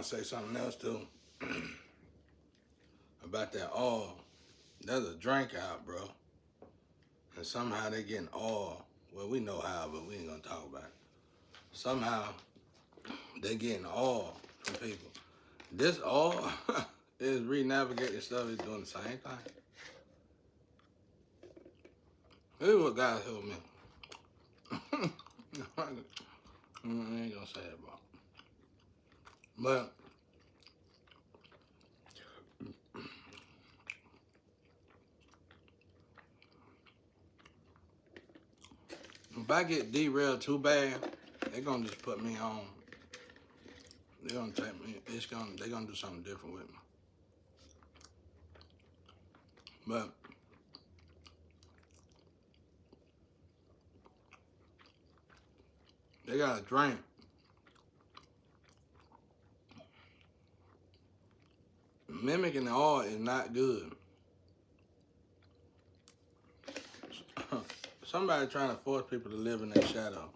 to say something else too about that oil. There's a drink out, bro, and somehow they getting oil. Well, we know how, but we ain't gonna talk about it. Somehow they getting oil from people. This oil is re-navigating stuff. Is doing the same thing. This is what God told me. I ain't gonna say that, bro. But if I get derailed too bad, they're gonna just put me on. They're gonna take me. They're gonna do something different with me. But they got a drink. Mimicking the oil is not good. Somebody trying to force people to live in their shadow.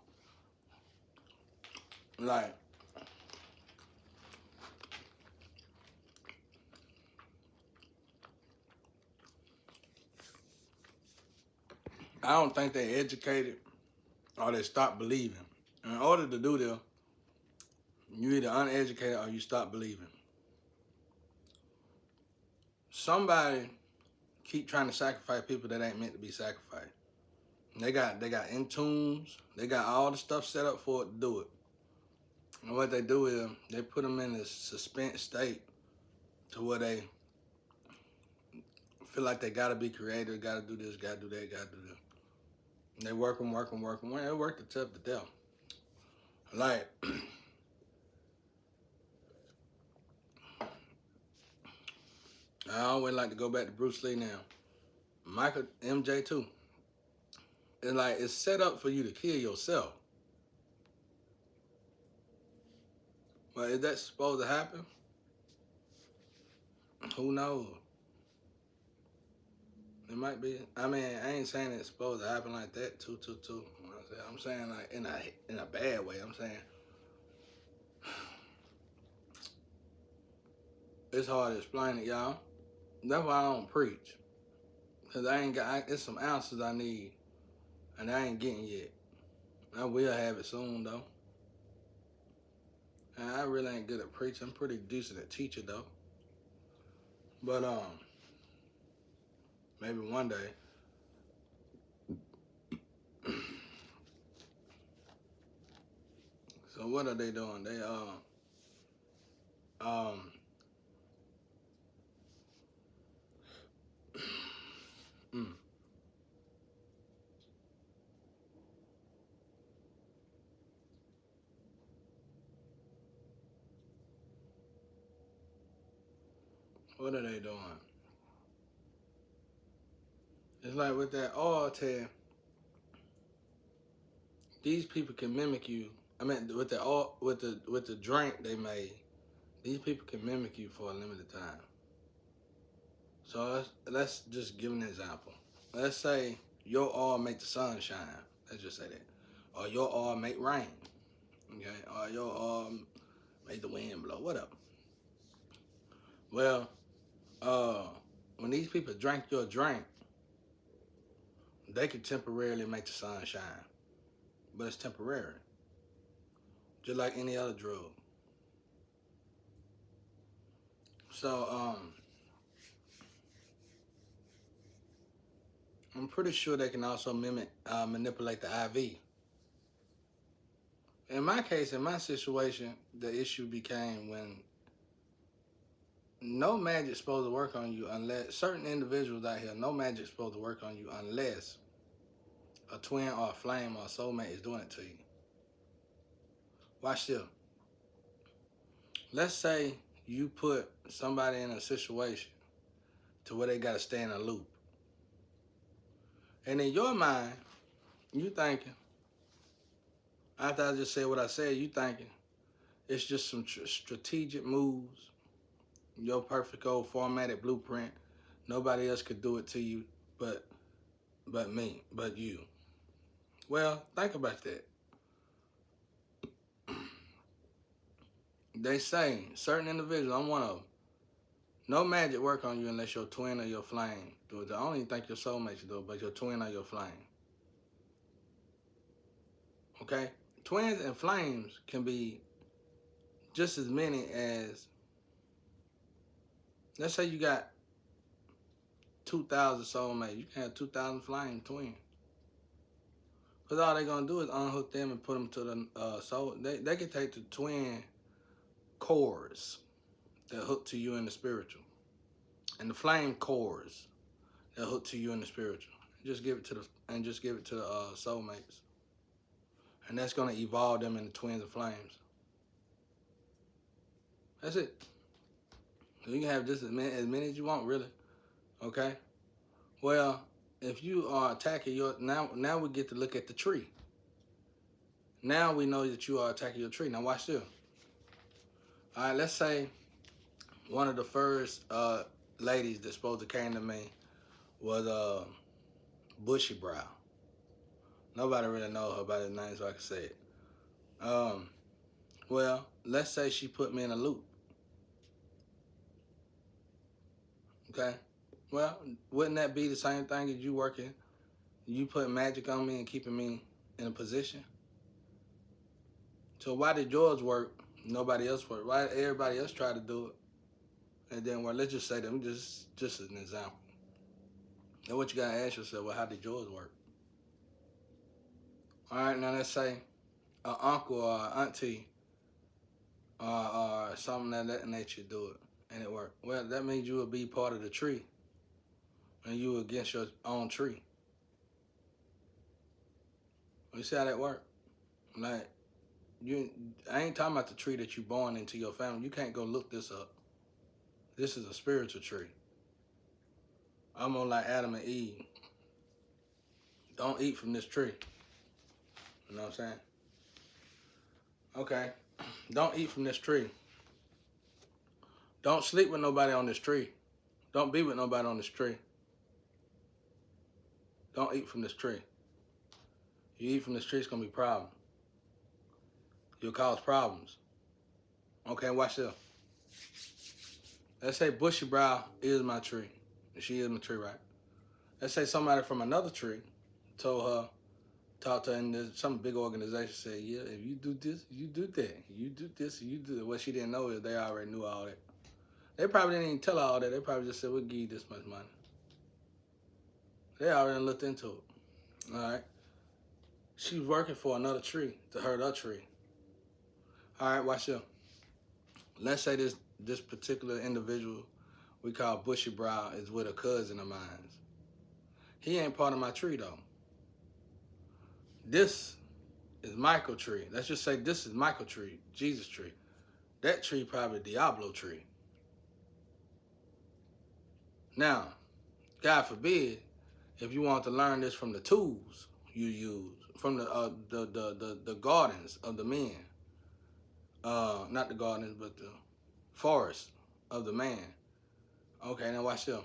Like, I don't think they educated or they stop believing. In order to do this, you either uneducated or you stop believing. Somebody keep trying to sacrifice people that ain't meant to be sacrificed. They got Intunes. They got all the stuff set up for it to do it. And what they do is they put them in this suspense state to where they feel like they gotta be creative, gotta do this, gotta do that, gotta do this. And they work them. Well, they work the tip to death. Like, I always like to go back to Bruce Lee now. Michael, MJ too. It's like, it's set up for you to kill yourself. But is that supposed to happen? Who knows? It might be. I mean, I ain't saying it's supposed to happen like that. Two. I'm saying like in a bad way. I'm saying it's hard to explain it, y'all. That's why I don't preach. Cause I ain't got. It's some answers I need, and I ain't getting yet. I will have it soon though. And I really ain't good at preaching. I'm pretty decent at teaching though. But maybe one day. So what are they doing? They mm, what are they doing? It's like with that oil test, these people can mimic you. I mean, with the oil, with the drink they made, these people can mimic you for a limited time. So let's just give an example. Let's say your oil make the sun shine. Let's just say that. Or your oil make rain. Okay? Or your oil make the wind blow. Whatever. Well, when these people drink your drink, they can temporarily make the sun shine. But it's temporary. Just like any other drug. So, I'm pretty sure they can also manipulate the IV. In my case, in my situation, the issue became when no magic's supposed to work on you unless certain individuals out here, no magic's supposed to work on you unless a twin or a flame or a soulmate is doing it to you. Watch this. Let's say you put somebody in a situation to where they gotta stay in a loop. And in your mind, you thinking, after I just said what I said, you thinking it's just some strategic moves, your perfect old formatted blueprint. Nobody else could do it to you but me, but you. Well, think about that. They say certain individuals, I'm one of them. No magic work on you unless your twin or your flame do it. I don't even think your soulmate should do it, but your twin or your flame. Okay? Twins and flames can be just as many as, let's say you got 2,000 soulmates. You can have 2,000 flame twins. Because all they're going to do is unhook them and put them to the soul. They can take the twin cores that hook to you in the spiritual. And the flame cores that hook to you in the spiritual. Just give it to the soulmates. And that's going to evolve them into twins and flames. That's it. So you can have just as many as you want, really. Okay? Well, if you are attacking your... Now we get to look at the tree. Now we know that you are attacking your tree. Now watch this. All right, let's say one of the first ladies that supposed to came to me was Bushy Brow. Nobody really knows her by the name, so I can say it. Well, let's say she put me in a loop. Okay? Well, wouldn't that be the same thing as you working? You putting magic on me and keeping me in a position? So why did yours work? Nobody else worked. Why did everybody else try to do it? And then, well, let's just say them just as an example. And what you gotta ask yourself, well, how did yours work? All right, now let's say an uncle or an auntie or something of that nature do it, and it worked. Well, that means you would be part of the tree, and you were against your own tree. You see how that work? Like, I ain't talking about the tree that you born into your family. You can't go look this up. This is a spiritual tree. I'm on like Adam and Eve. Don't eat from this tree. You know what I'm saying? Okay. Don't eat from this tree. Don't sleep with nobody on this tree. Don't be with nobody on this tree. Don't eat from this tree. You eat from this tree, it's going to be a problem. You'll cause problems. Okay, watch this. Let's say Bushy Brow is my tree. She is my tree, right? Let's say somebody from another tree talked to her in some big organization, said, yeah, if you do this, you do that. You do this, you do that. What she didn't know is they already knew all that. They probably didn't even tell her all that. They probably just said, we'll give you this much money. They already looked into it. All right? She was working for another tree to hurt her tree. All right, watch this. Let's say this particular individual we call Bushy Brow is with a cousin of mine. He ain't part of my tree, though. This is Michael tree. Let's just say this is Michael tree, Jesus tree. That tree probably Diablo tree. Now, God forbid, if you want to learn this from the tools you use, from the gardens of the men, not the gardens, but the forest of the man. Okay, now watch this.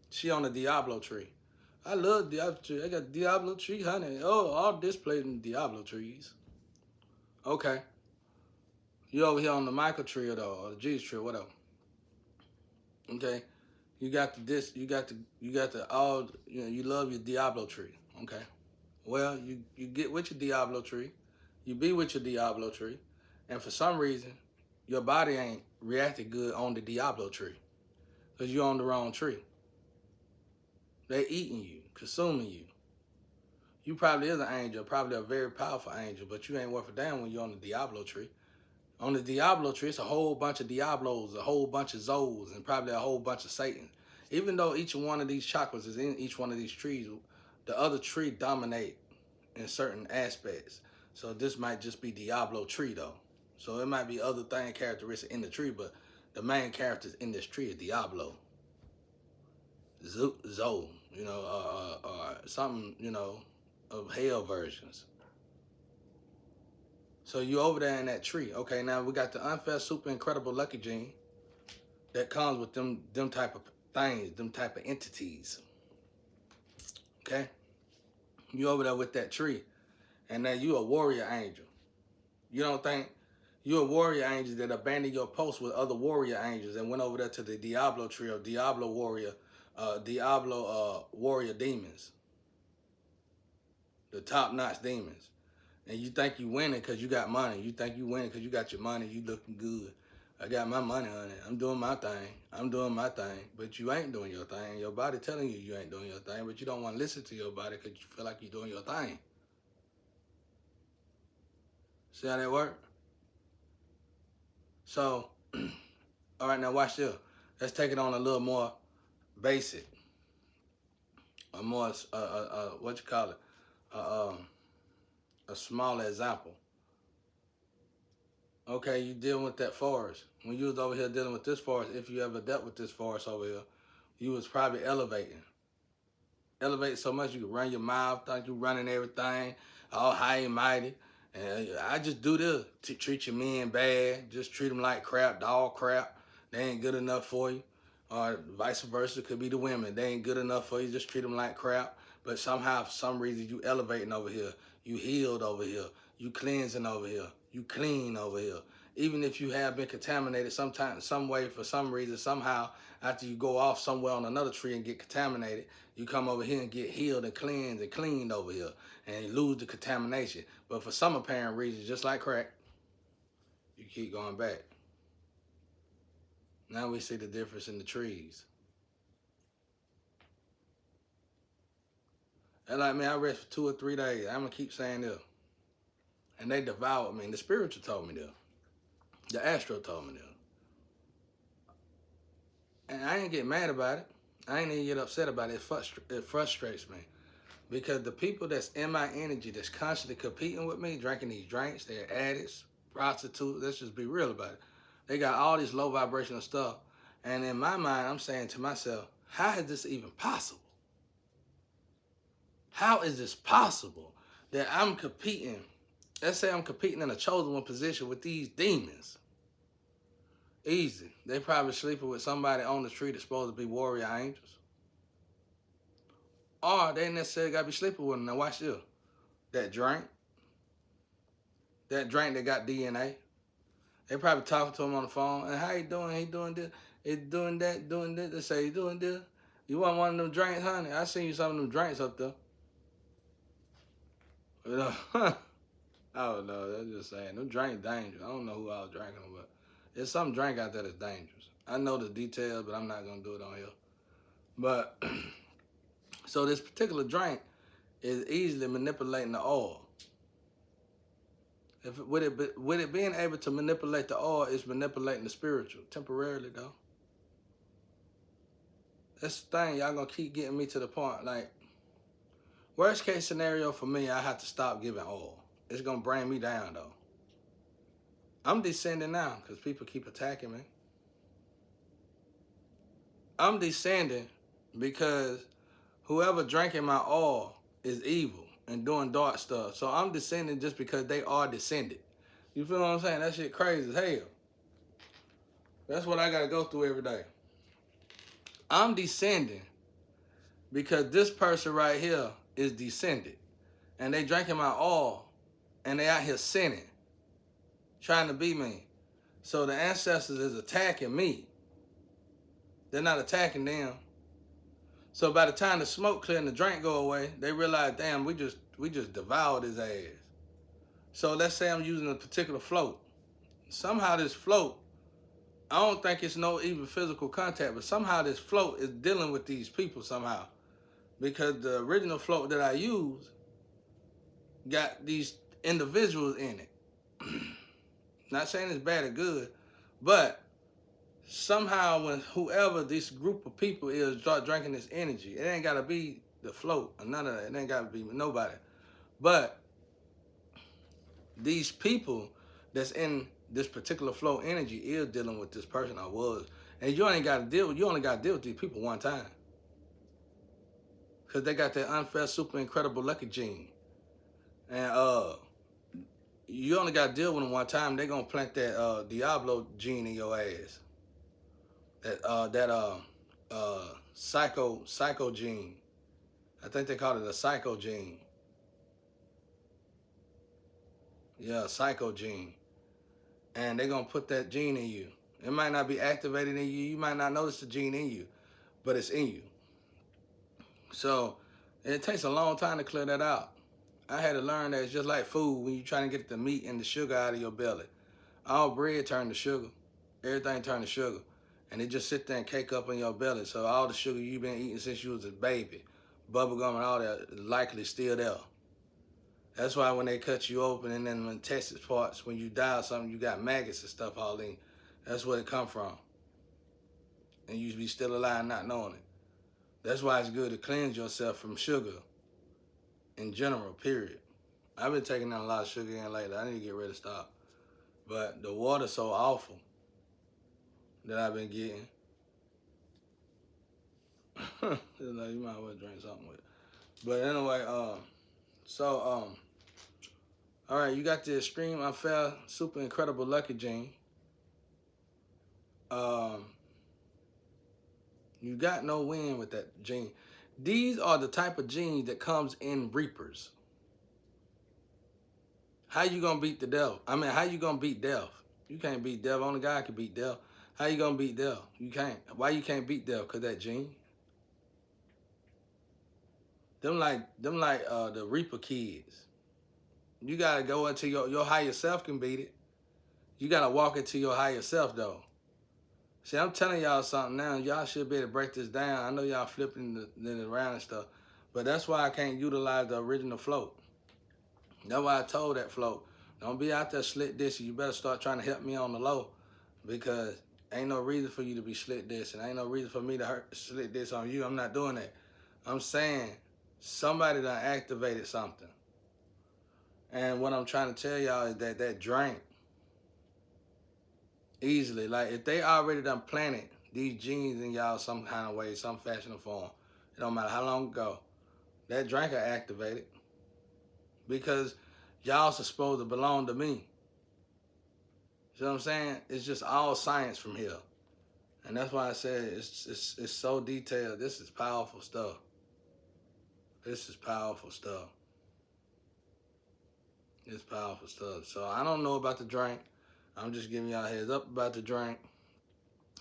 She on the Diablo tree. I love Diablo tree. I got Diablo tree, honey. Oh, all displayed in Diablo trees. Okay. You over here on the Michael tree or the Jesus tree or whatever. Okay. You got you love your Diablo tree. Okay. Well, you get with your Diablo tree. You be with your Diablo tree. And for some reason, your body ain't reacted good on the Diablo tree. Because you're on the wrong tree. They eating you, consuming you. You probably is an angel, probably a very powerful angel, but you ain't worth a damn when you're on the Diablo tree. On the Diablo tree, it's a whole bunch of Diablos, a whole bunch of Zoes, and probably a whole bunch of Satan. Even though each one of these chakras is in each one of these trees, the other tree dominate in certain aspects. So this might just be Diablo tree, though. So it might be other thing characteristics in the tree, but the main characters in this tree is Diablo. Zoe, something, of hell versions. So you over there in that tree. Okay, now we got the unfair, super incredible lucky gene that comes with them type of things, them type of entities. Okay? You over there with that tree. And now you a warrior angel. You don't think You're a warrior angel that abandoned your post with other warrior angels and went over there to the Diablo trio, Diablo warrior demons, the top-notch demons. And you think you winning because you got money. You think you winning because you got your money. You looking good. I got my money on it. I'm doing my thing. I'm doing my thing. But you ain't doing your thing. Your body telling you you ain't doing your thing, but you don't want to listen to your body because you feel like you're doing your thing. See how that work? So, all right, now watch this. Let's take it on a little more basic. A more, what you call it? A smaller example. Okay, you dealing with that forest. When you was over here dealing with this forest, if you ever dealt with this forest over here, you was probably elevating. Elevate so much you can run your mouth, think you running everything, all high and mighty. And I just do this to treat your men bad, just treat them like crap, dog crap. They ain't good enough for you. Or vice versa, could be the women. They ain't good enough for you, just treat them like crap. But somehow, for some reason, you elevating over here. You healed over here. You cleansing over here. You clean over here. Even if you have been contaminated sometime, some way, for some reason, somehow, after you go off somewhere on another tree and get contaminated, you come over here and get healed and cleansed and cleaned over here and you lose the contamination. But for some apparent reason, just like crack, you keep going back. Now we see the difference in the trees. And like me, I rest for 2 or 3 days. I'm gonna keep saying this. And they devoured me. And the spiritual told me this. The astro told me this. And I ain't get mad about it. I ain't even get upset about it. It frustrates me. Because the people that's in my energy, that's constantly competing with me, drinking these drinks, they're addicts, prostitutes, let's just be real about it. They got all this low vibrational stuff. And in my mind, I'm saying to myself, how is this even possible? How is this possible that I'm competing? Let's say I'm competing in a chosen one position with these demons. Easy. They probably sleeping with somebody on the tree that's supposed to be warrior angels. Or they necessarily got to be sleeping with them. Now watch this. That drink that got DNA. They probably talking to him on the phone. And how you doing? He doing this. He doing that, doing this. They say, he doing this. You want one of them drinks, honey? I seen you some of them drinks up there. You know, I don't know. They're just saying. Them drinks dangerous. I don't know who I was drinking them, but there's some drink out there that's dangerous. I know the details, but I'm not going to do it on here. But, so this particular drink is easily manipulating the oil. With it being able to manipulate the oil, it's manipulating the spiritual. Temporarily, though. That's the thing. Y'all going to keep getting me to the point. Like, worst case scenario for me, I have to stop giving oil. It's going to bring me down, though. I'm descending now because people keep attacking me. I'm descending because whoever drinking my oil is evil and doing dark stuff. So I'm descending just because they are descended. You feel what I'm saying? That shit crazy as hell. That's what I got to go through every day. I'm descending because this person right here is descended. And they drinking my oil and they out here sinning, trying to be me. So the ancestors is attacking me. They're not attacking them. So by the time the smoke clear and the drink go away, they realize, damn, we just devoured his ass. So let's say I'm using a particular float. Somehow this float, I don't think it's no even physical contact, but somehow this float is dealing with these people somehow. Because the original float that I used got these individuals in it. Not saying it's bad or good, but somehow when whoever this group of people is start drinking this energy, it ain't gotta be the float or none of that. It ain't gotta be nobody. But these people that's in this particular flow energy is dealing with this person or was. And you only gotta deal with these people one time. Cause they got that unfair, super incredible lucky gene. And you only gotta deal with them one time, they gonna plant that Diablo gene in your ass. That psycho gene. I think they call it a psycho gene. Yeah, psycho gene. and they're gonna put that gene in you. It might not be activated in you. You might not notice the gene in you, but it's in you. So it takes a long time to clear that out. I had to learn that it's just like food when you're trying to get the meat and the sugar out of your belly. All bread turn to sugar. Everything turn to sugar. And it just sit there and cake up in your belly. So all the sugar you've been eating since you was a baby, bubble gum and all that, likely still there. That's why when they cut you open and then the intestine parts, when you die or something, you got maggots and stuff all in. That's where it come from. And you be still alive not knowing it. That's why it's good to cleanse yourself from sugar in general, period. I've been taking down a lot of sugar in lately. I need to get ready to stop. But the water's so awful that I've been getting. You might as well drink something with it. But anyway, all right, you got the extreme unfair super incredible lucky gene. You got no win with that gene. These are the type of genes that comes in reapers. How you gonna beat the devil? I mean, how you gonna beat death? You can't beat death. Only God can beat death. How you gonna beat death? You can't. Why you can't beat death? Cause that gene. Them like the reaper kids. You gotta go into your higher self can beat it. You gotta walk into your higher self though. See, I'm telling y'all something now. Y'all should be able to break this down. I know y'all flipping it around and stuff, but that's why I can't utilize the original float. That's why I told that float, don't be out there slit dishing. You better start trying to help me on the low, because ain't no reason for you to be slit dishing. Ain't no reason for me to slit dish on you. I'm not doing that. I'm saying somebody done activated something. And what I'm trying to tell y'all is that drink easily, like if they already done planted these genes in y'all some kind of way, some fashion or form, it don't matter how long ago, that drink are activated because y'all supposed to belong to me. You know what I'm saying? It's just all science from here. And that's why I said it's so detailed. This is powerful stuff. This is powerful stuff. It's powerful stuff. So I don't know about the drink. I'm just giving y'all a heads up about the drink.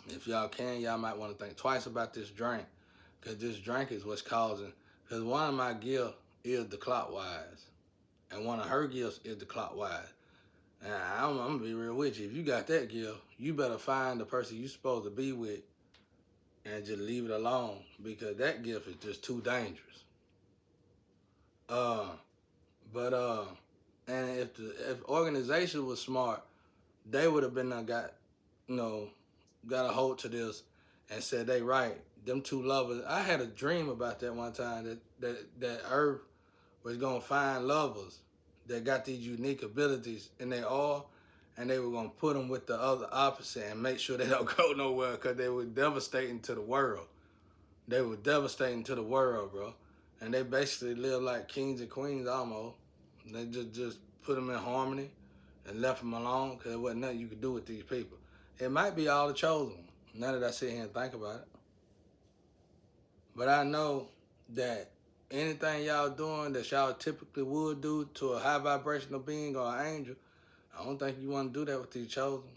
If y'all can, y'all might want to think twice about this drink, because this drink is what's causing. Because one of my gifts is the clockwise, and one of her gifts is the clockwise. And I'm gonna be real with you. If you got that gift, you better find the person you supposed to be with and just leave it alone, because that gift is just too dangerous. And if organization was smart, they would have been got a hold to this and said they right. Them two lovers. I had a dream about that one time that Earth was gonna find lovers that got these unique abilities in their all, and they were gonna put them with the other opposite and make sure they don't go nowhere, because they were devastating to the world. They were devastating to the world, bro. And they basically lived like kings and queens almost. They just put them in harmony and left them alone, because there wasn't nothing you could do with these people. It might be all the chosen one, now that I sit here and think about it. But I know that anything y'all doing that y'all typically would do to a high vibrational being or an angel, I don't think you want to do that with these chosen.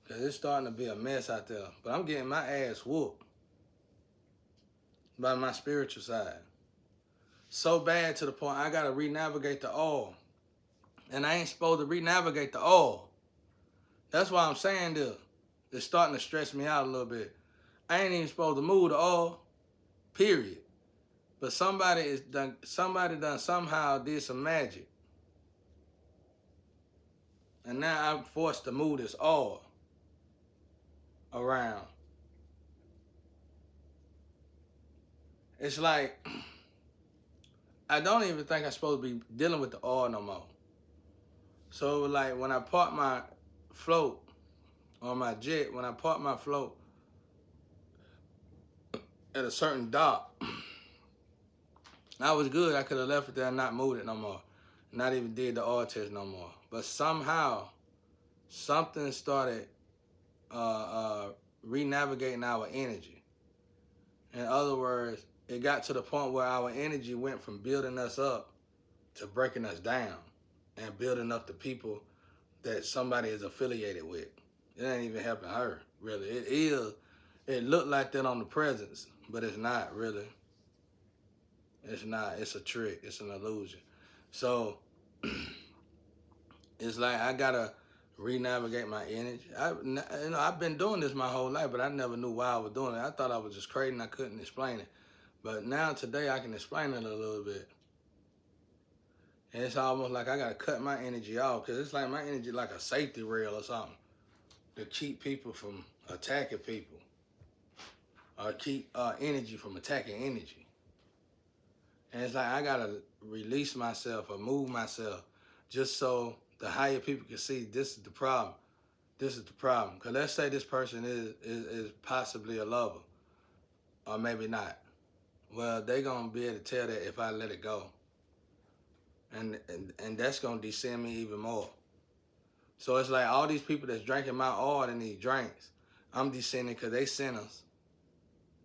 Because it's starting to be a mess out there. But I'm getting my ass whooped by my spiritual side. So bad to the point I got to re-navigate the all. And I ain't supposed to re-navigate the all. That's why I'm saying this. It's starting to stress me out a little bit. I ain't even supposed to move the all, period. But somebody done somehow did some magic. And now I'm forced to move this all around. It's like, I don't even think I'm supposed to be dealing with the all no more. So like when I park my float on my jet, when I park my float at a certain dock, I was good. I could have left it there and not moved it no more. Not even did the all test no more. But somehow, something started re-navigating our energy. In other words, it got to the point where our energy went from building us up to breaking us down and building up the people that somebody is affiliated with. It ain't even helping her, really. It is. It looked like that on the presence, but it's not really. It's not. It's a trick. It's an illusion. So it's like I gotta re-navigate my energy. I've been doing this my whole life, but I never knew why I was doing it. I thought I was just crazy and I couldn't explain it. But now today I can explain it a little bit. And it's almost like I gotta cut my energy off because it's like my energy like a safety rail or something to keep people from attacking people or keep energy from attacking energy. And it's like I gotta release myself or move myself just so the higher people can see this is the problem. This is the problem. Because let's say this person is possibly a lover or maybe not. Well, they going to be able to tell that if I let it go. And that's going to descend me even more. So it's like all these people that's drinking my oil in these drinks, I'm descending because they sinners.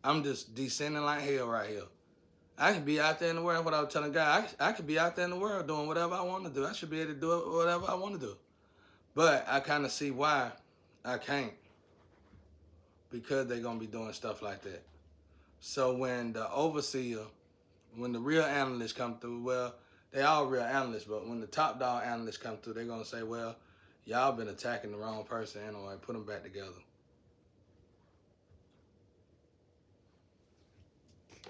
I'm just descending like hell right here. I can be out there in the world, what I was telling God, I could be out there in the world doing whatever I want to do. I should be able to do whatever I want to do. But I kind of see why I can't. Because they're going to be doing stuff like that. So when the overseer, when the real analysts come through, well, they all real analysts, but when the top dog analysts come through, they're going to say, well, y'all been attacking the wrong person anyway, put them back together.